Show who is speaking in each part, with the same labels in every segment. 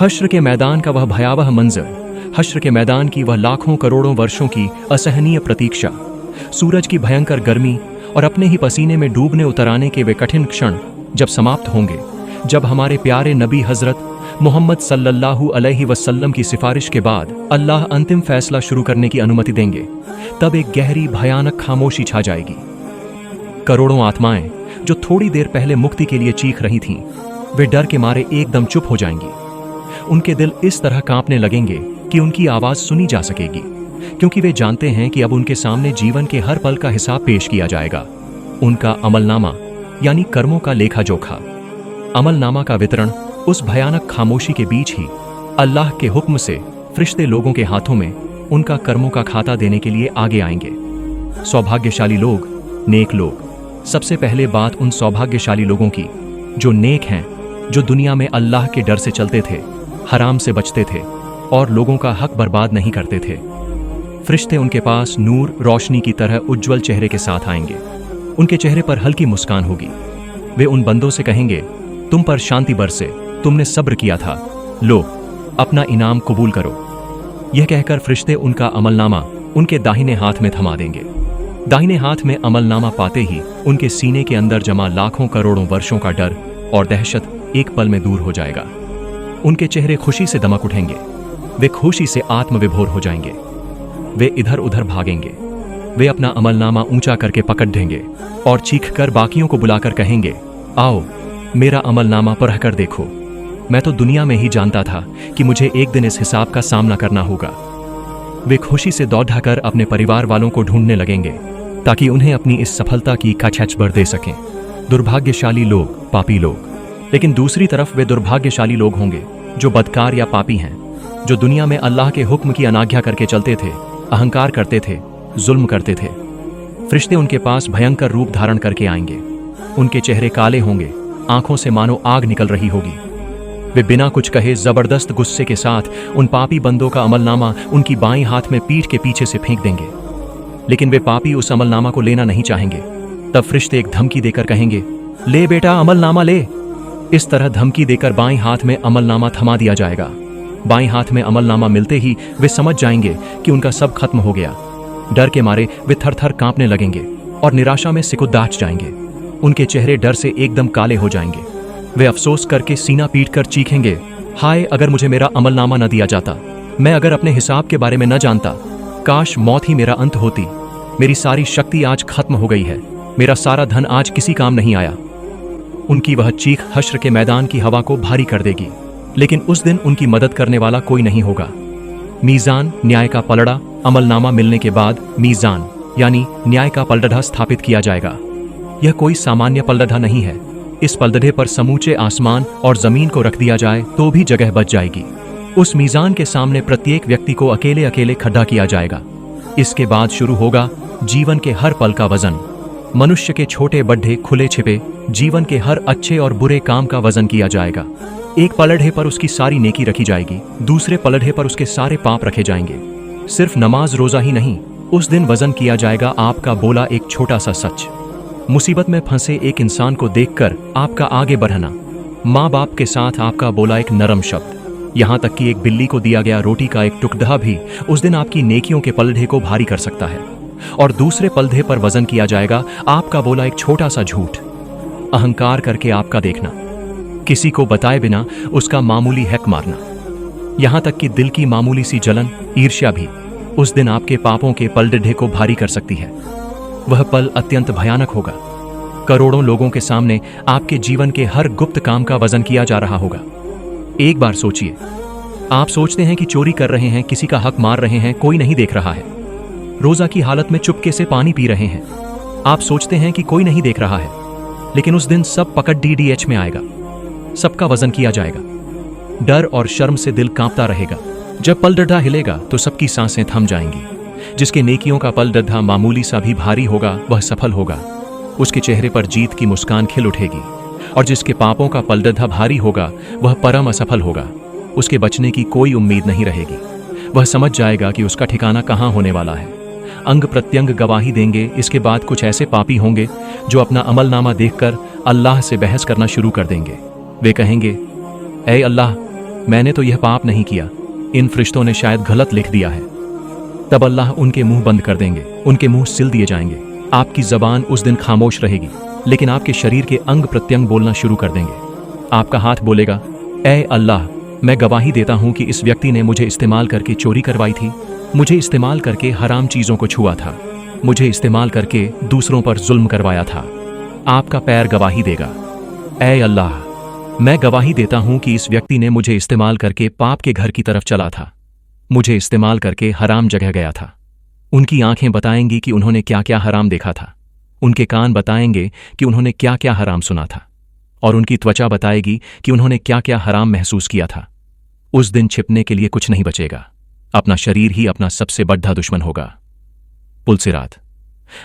Speaker 1: हश्र के मैदान का वह भयावह मंजर, हश्र के मैदान की वह लाखों करोड़ों वर्षों की असहनीय प्रतीक्षा, सूरज की भयंकर गर्मी और अपने ही पसीने में डूबने उतराने के वे कठिन क्षण जब समाप्त होंगे, जब हमारे प्यारे नबी हजरत मोहम्मद सल्लल्लाहु अलैहि वसल्लम की सिफारिश के बाद अल्लाह अंतिम फैसला शुरू करने की अनुमति देंगे, तब एक गहरी भयानक खामोशी छा जाएगी। करोड़ों आत्माएं जो थोड़ी देर पहले मुक्ति के लिए चीख रही थीं, वे डर के मारे एकदम चुप हो जाएंगी। उनके दिल इस तरह कांपने लगेंगे कि उनकी आवाज सुनी जा सकेगी, क्योंकि वे जानते हैं कि अब उनके सामने जीवन के हर पल का हिसाब पेश किया जाएगा। उनका अमलनामा यानी कर्मों का लेखा जोखा। अमलनामा का वितरण उस भयानक खामोशी के बीच ही अल्लाह के हुक्म से फरिश्ते लोगों के हाथों में उनका कर्मों का खाता देने के लिए आगे आएंगे। सौभाग्यशाली लोग, नेक लोग। सबसे पहले बात उन सौभाग्यशाली लोगों की जो नेक हैं, जो दुनिया में अल्लाह के डर से चलते थे, हराम से बचते थे और लोगों का हक बर्बाद नहीं करते थे। फरिश्ते उनके पास नूर, रोशनी की तरह उज्जवल चेहरे के साथ आएंगे। उनके चेहरे पर हल्की मुस्कान होगी। वे उन बंदों से कहेंगे, तुम पर शांति बरसे, तुमने सब्र किया था, लो अपना इनाम कबूल करो। यह कहकर फरिश्ते उनका अमलनामा उनके दाहिने हाथ में थमा देंगे। दाहिने हाथ में अमलनामा पाते ही उनके सीने के अंदर जमा लाखों करोड़ों वर्षों का डर और दहशत एक पल में दूर हो जाएगा। उनके चेहरे खुशी से दमक उठेंगे। वे खुशी से आत्मविभोर हो जाएंगे। वे इधर उधर भागेंगे। वे अपना अमलनामा ऊंचा करके पकड़ देंगे और चीखकर बाकियों को बुलाकर कहेंगे, आओ मेरा अमलनामा पढ़ कर देखो। मैं तो दुनिया में ही जानता था कि मुझे एक दिन इस हिसाब का सामना करना होगा। वे खुशी से दौड़ाकर अपने परिवार वालों को ढूंढने लगेंगे ताकि उन्हें अपनी इस सफलता की खबर दे सकें। दुर्भाग्यशाली लोग, पापी लोग। लेकिन दूसरी तरफ वे दुर्भाग्यशाली लोग होंगे जो बदकार या पापी हैं, जो दुनिया में अल्लाह के हुक्म की अनाज्ञा करके चलते थे, अहंकार करते थे, जुल्म करते थे। फरिश्ते उनके पास भयंकर रूप धारण करके आएंगे। उनके चेहरे काले होंगे, आंखों से मानो आग निकल रही होगी। वे बिना कुछ कहे जबरदस्त गुस्से के साथ उन पापी बंदों का अमलनामा उनकी बाईं हाथ में पीठ के पीछे से फेंक देंगे। लेकिन वे पापी उस अमलनामा को लेना नहीं चाहेंगे। तब फरिश्ते एक धमकी देकर कहेंगे, ले बेटा अमलनामा ले। इस तरह धमकी देकर बाईं हाथ में अमलनामा थमा दिया जाएगा। बाईं हाथ में अमलनामा मिलते ही वे समझ जाएंगे कि उनका सब खत्म हो गया। डर के मारे वे थर थर कांपने लगेंगे और निराशा में सिकुड़दाच जाएंगे। उनके चेहरे डर से एकदम काले हो जाएंगे। वे अफसोस करके सीना पीट कर चीखेंगे, हाय अगर मुझे मेरा अमलनामा न दिया जाता, मैं अगर अपने हिसाब के बारे में न जानता, काश मौत ही मेरा अंत होती। मेरी सारी शक्ति आज खत्म हो गई है, मेरा सारा धन आज किसी काम नहीं आया। उनकी वह चीख हश्र के मैदान की हवा को भारी कर देगी। लेकिन उस दिन उनकी मदद करने वाला कोई नहीं होगा। मीज़ान, न्याय का पलड़ा। अमलनामा मिलने के बाद मीज़ान यानी न्याय का पलड़ा स्थापित किया जाएगा। यह कोई सामान्य पलड़ा नहीं है। इस पलड़े पर समूचे आसमान और जमीन को रख दिया जाए तो भी जगह बच जाएगी। उस मीज़ान के सामने प्रत्येक व्यक्ति को अकेले अकेले खड़ा किया जाएगा। इसके बाद शुरू होगा जीवन के हर पल का वजन। मनुष्य के छोटे बड़े, खुले छिपे जीवन के हर अच्छे और बुरे काम का वजन किया जाएगा। एक पलड़े पर उसकी सारी नेकी रखी जाएगी, दूसरे पलड़े पर उसके सारे पाप रखे जाएंगे। सिर्फ नमाज रोजा ही नहीं, उस दिन वजन किया जाएगा आपका बोला एक छोटा सा सच, मुसीबत में फंसे एक इंसान को देखकर आपका आगे बढ़ना, माँ बाप के साथ आपका बोला एक नरम शब्द, यहाँ तक कि एक बिल्ली को दिया गया रोटी का एक टुकड़ा भी उस दिन आपकी नेकियों के पलड़े को भारी कर सकता है। और दूसरे पलड़े पर वजन किया जाएगा आपका बोला एक छोटा सा झूठ, अहंकार करके आपका देखना, किसी को बताए बिना उसका मामूली हैक मारना, यहाँ तक कि दिल की मामूली सी जलन, ईर्ष्या भी उस दिन आपके पापों के पलड़े को भारी कर सकती है। वह पल अत्यंत भयानक होगा। करोड़ों लोगों के सामने आपके जीवन के हर गुप्त काम का वजन किया जा रहा होगा। एक बार सोचिए, आप सोचते हैं कि चोरी कर रहे हैं, किसी का हक मार रहे हैं, कोई नहीं देख रहा है। रोजा की हालत में चुपके से पानी पी रहे हैं, आप सोचते हैं कि कोई नहीं देख रहा है। लेकिन उस दिन सब पकड़ DDH में आएगा, सबका वजन किया जाएगा। डर और शर्म से दिल कांपता रहेगा। जब पलड़ा हिलेगा तो सबकी सांसें थम जाएंगी। जिसके नेकियों का पलड़ा मामूली सा भी भारी होगा वह सफल होगा, उसके चेहरे पर जीत की मुस्कान खिल उठेगी। और जिसके पापों का पलड़ा भारी होगा वह परम असफल होगा, उसके बचने की कोई उम्मीद नहीं रहेगी। वह समझ जाएगा कि उसका ठिकाना कहाँ होने वाला है। अंग प्रत्यंग गवाही देंगे। इसके बाद कुछ ऐसे पापी होंगे जो अपना अमलनामा देखकर अल्लाह से बहस करना शुरू कर देंगे। वे कहेंगे, ऐ अल्लाह, मैंने तो यह पाप नहीं किया, इन फरिश्तों ने शायद गलत लिख दिया है। तब अल्लाह उनके मुंह बंद कर देंगे, उनके मुंह सिल दिए जाएंगे। आपकी जबान उस दिन खामोश रहेगी, लेकिन आपके शरीर के अंग प्रत्यंग बोलना शुरू कर देंगे। आपका हाथ बोलेगा, ऐ अल्लाह, मैं गवाही देता हूं कि इस व्यक्ति ने मुझे इस्तेमाल करके चोरी करवाई थी, मुझे इस्तेमाल करके हराम चीजों को छुआ था, मुझे इस्तेमाल करके दूसरों पर जुल्म करवाया था। आपका पैर गवाही देगा, ऐ अल्लाह, मैं गवाही देता हूं कि इस व्यक्ति ने मुझे इस्तेमाल करके पाप के घर की तरफ चला था, मुझे इस्तेमाल करके हराम जगह गया था। उनकी आंखें बताएंगी कि उन्होंने क्या क्या हराम देखा था, उनके कान बताएंगे कि उन्होंने क्या क्या हराम सुना था, और उनकी त्वचा बताएगी कि उन्होंने क्या क्या हराम महसूस किया था। उस दिन छिपने के लिए कुछ नहीं बचेगा, अपना शरीर ही अपना सबसे बड़ा दुश्मन होगा। पुलसिरात,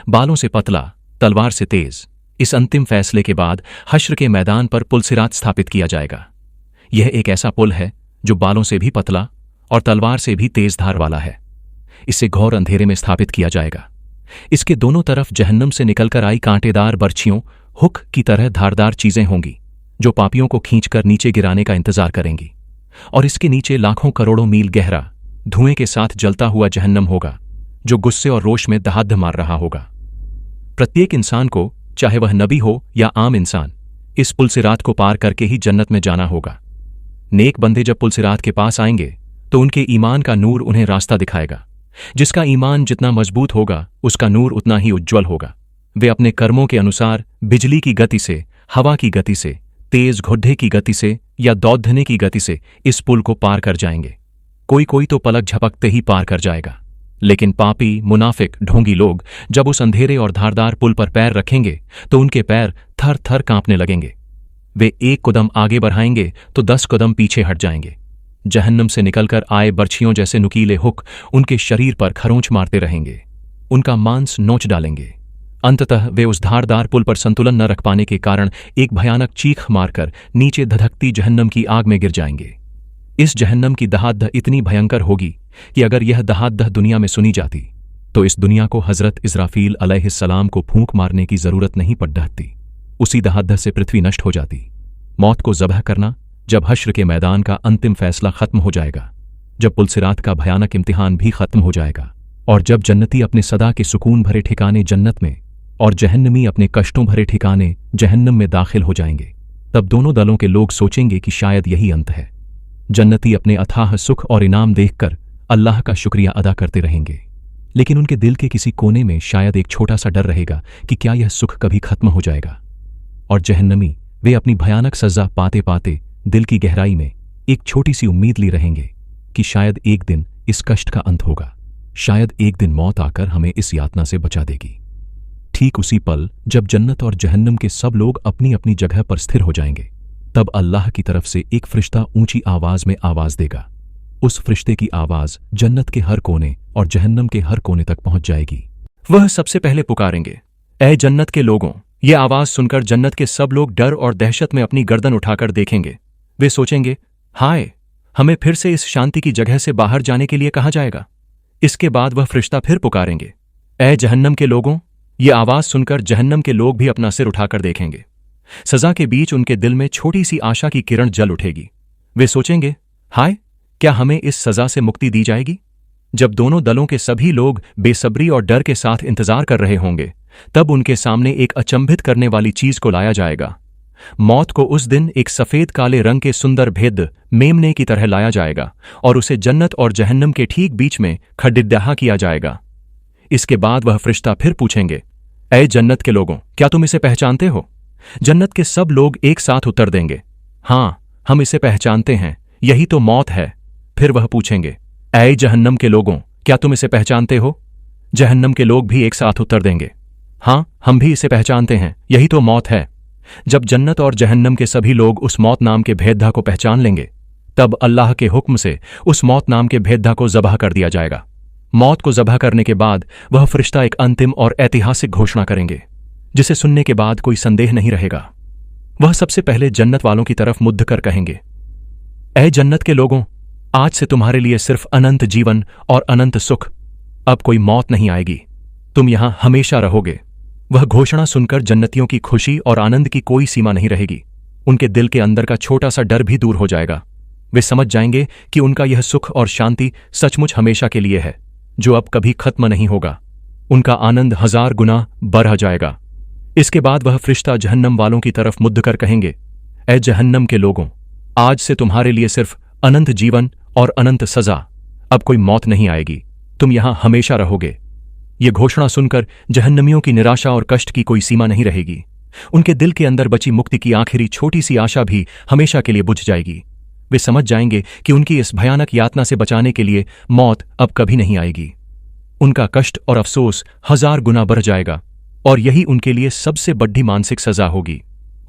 Speaker 1: बालों से पतला, तलवार से तेज, इस अंतिम फैसले के बाद हश्र के मैदान पर पुलसिरात स्थापित किया जाएगा। यह एक ऐसा पुल है जो बालों से भी पतला और तलवार से भी तेज धार वाला है। इसे घोर अंधेरे में स्थापित किया जाएगा। इसके दोनों तरफ जहन्नम से निकलकर आई कांटेदार बर्छियों, हुक की तरह धारदार चीजें होंगी जो पापियों को खींचकर नीचे गिराने का इंतजार करेंगी। और इसके नीचे लाखों करोड़ों मील गहरा धुएं के साथ जलता हुआ जहन्नम होगा जो गुस्से और रोष में दहाड़ मार रहा होगा। प्रत्येक इंसान को, चाहे वह नबी हो या आम इंसान, इस पुलसिरात को पार करके ही जन्नत में जाना होगा। नेक बंदे जब पुलसिरात के पास आएंगे तो उनके ईमान का नूर उन्हें रास्ता दिखाएगा। जिसका ईमान जितना मजबूत होगा उसका नूर उतना ही उज्ज्वल होगा। वे अपने कर्मों के अनुसार बिजली की गति से, हवा की गति से, तेज घुड्डे की गति से या दौड़ने की गति से इस पुल को पार कर जाएंगे। कोई तो पलक झपकते ही पार कर जाएगा, लेकिन पापी, मुनाफिक, ढोंगी लोग जब उस अंधेरे और धारदार पुल पर पैर रखेंगे तो उनके पैर थर थर कांपने लगेंगे। वे एक कदम आगे बढ़ाएंगे तो 10 कदम पीछे हट जाएंगे। जहन्नम से निकलकर आए बर्छियों जैसे नुकीले हुक उनके शरीर पर खरोंच मारते रहेंगे, उनका मांस नोच डालेंगे। अंततः वे उस धारदार पुल पर संतुलन न रख पाने के कारण एक भयानक चीख मारकर नीचे धधकती जहन्नम की आग में गिर जाएंगे। इस जहन्नम की दहाड़ इतनी भयंकर होगी कि अगर यह दहाड़ दुनिया में सुनी जाती तो इस दुनिया को हजरत इस्राफील अलैहिस्सलाम को फूंक मारने की जरूरत नहीं पड़ती। उसी दहाड़ से पृथ्वी नष्ट हो जाती। मौत को ज़बह करना जब हश्र के मैदान का अंतिम फैसला खत्म हो जाएगा, जब पुलसिरात का भयानक इम्तिहान भी खत्म हो जाएगा, और जब जन्नती अपने सदा के सुकून भरे ठिकाने जन्नत में और जहन्नमी अपने कष्टों भरे ठिकाने जहन्नम में दाखिल हो जाएंगे, तब दोनों दलों के लोग सोचेंगे कि शायद यही अंत है। जन्नती अपने अथाह सुख और इनाम देखकर अल्लाह का शुक्रिया अदा करते रहेंगे, लेकिन उनके दिल के किसी कोने में शायद एक छोटा सा डर रहेगा कि क्या यह सुख कभी खत्म हो जाएगा। और जहन्नमी वे अपनी भयानक सजा पाते पाते दिल की गहराई में एक छोटी सी उम्मीद ली रहेंगे कि शायद एक दिन इस कष्ट का अंत होगा, शायद एक दिन मौत आकर हमें इस यातना से बचा देगी। ठीक उसी पल जब जन्नत और जहन्नम के सब लोग अपनी अपनी जगह पर स्थिर हो जाएंगे, तब अल्लाह की तरफ से एक फरिश्ता ऊंची आवाज में आवाज देगा। उस फरिश्ते की आवाज जन्नत के हर कोने और जहन्नम के हर कोने तक पहुंच जाएगी। वह सबसे पहले पुकारेंगे, ऐ जन्नत के लोगों। यह आवाज सुनकर जन्नत के सब लोग डर और दहशत में अपनी गर्दन उठाकर देखेंगे। वे सोचेंगे, हाय, हमें फिर से इस शांति की जगह से बाहर जाने के लिए कहा जाएगा। इसके बाद वह फरिश्ता फिर पुकारेंगे, ऐ जहन्नम के लोगों। यह आवाज सुनकर जहन्नम के लोग भी अपना सिर उठाकर देखेंगे। सजा के बीच उनके दिल में छोटी सी आशा की किरण जल उठेगी। वे सोचेंगे, हाय, क्या हमें इस सजा से मुक्ति दी जाएगी? जब दोनों दलों के सभी लोग बेसब्री और डर के साथ इंतजार कर रहे होंगे, तब उनके सामने एक अचंभित करने वाली चीज को लाया जाएगा। मौत को उस दिन एक सफेद काले रंग के सुंदर भेद मेमने की तरह लाया जाएगा और उसे जन्नत और जहन्नम के ठीक बीच में खड़िड्डाहा किया जाएगा। इसके बाद वह फरिश्ता फिर पूछेंगे, ऐ जन्नत के लोगों, क्या तुम इसे पहचानते हो? जन्नत के सब लोग एक साथ उत्तर देंगे, हाँ, हम इसे पहचानते हैं, यही तो मौत है। फिर वह पूछेंगे, ऐ जहन्नम के लोगों, क्या तुम इसे पहचानते हो? जहन्नम के लोग भी एक साथ उत्तर देंगे, हाँ, हम भी इसे पहचानते हैं, यही तो मौत है। जब जन्नत और जहन्नम के सभी लोग उस मौत नाम के भेद्दा को पहचान लेंगे, तब अल्लाह के हुक्म से उस मौत नाम के भेद्दा को ज़बह कर दिया जाएगा। मौत को ज़बह करने के बाद वह फरिश्ता एक अंतिम और ऐतिहासिक घोषणा करेंगे, जिसे सुनने के बाद कोई संदेह नहीं रहेगा। वह सबसे पहले जन्नत वालों की तरफ मुद्द कर कहेंगे, ऐ जन्नत के लोगों, आज से तुम्हारे लिए सिर्फ अनंत जीवन और अनंत सुख, अब कोई मौत नहीं आएगी, तुम यहां हमेशा रहोगे। वह घोषणा सुनकर जन्नतियों की खुशी और आनंद की कोई सीमा नहीं रहेगी। उनके दिल के अंदर का छोटा सा डर भी दूर हो जाएगा। वे समझ जाएंगे कि उनका यह सुख और शांति सचमुच हमेशा के लिए है, जो अब कभी खत्म नहीं होगा। उनका आनंद 1000 गुना बढ़ जाएगा। इसके बाद वह फरिश्ता जहन्नम वालों की तरफ मुद्द कर कहेंगे, ऐ जहन्नम के लोगों, आज से तुम्हारे लिए सिर्फ अनंत जीवन और अनंत सजा, अब कोई मौत नहीं आएगी, तुम यहां हमेशा रहोगे। ये घोषणा सुनकर जहन्नमियों की निराशा और कष्ट की कोई सीमा नहीं रहेगी। उनके दिल के अंदर बची मुक्ति की आखिरी छोटी सी आशा भी हमेशा के लिए बुझ जाएगी। वे समझ जाएंगे कि उनकी इस भयानक यातना से बचाने के लिए मौत अब कभी नहीं आएगी। उनका कष्ट और अफसोस 1000 गुना बढ़ जाएगा और यही उनके लिए सबसे बड़ी मानसिक सजा होगी।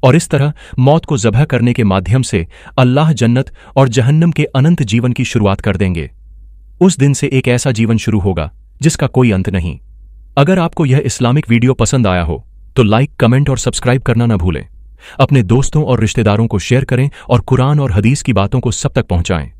Speaker 1: और इस तरह मौत को ज़ब्ह करने के माध्यम से अल्लाह जन्नत और जहन्नम के अनंत जीवन की शुरुआत कर देंगे। उस दिन से एक ऐसा जीवन शुरू होगा जिसका कोई अंत नहीं। अगर आपको यह इस्लामिक वीडियो पसंद आया हो तो लाइक, कमेंट और सब्सक्राइब करना न भूलें। अपने दोस्तों और रिश्तेदारों को शेयर करें और कुरान और हदीस की बातों को सब तक पहुंचाएं।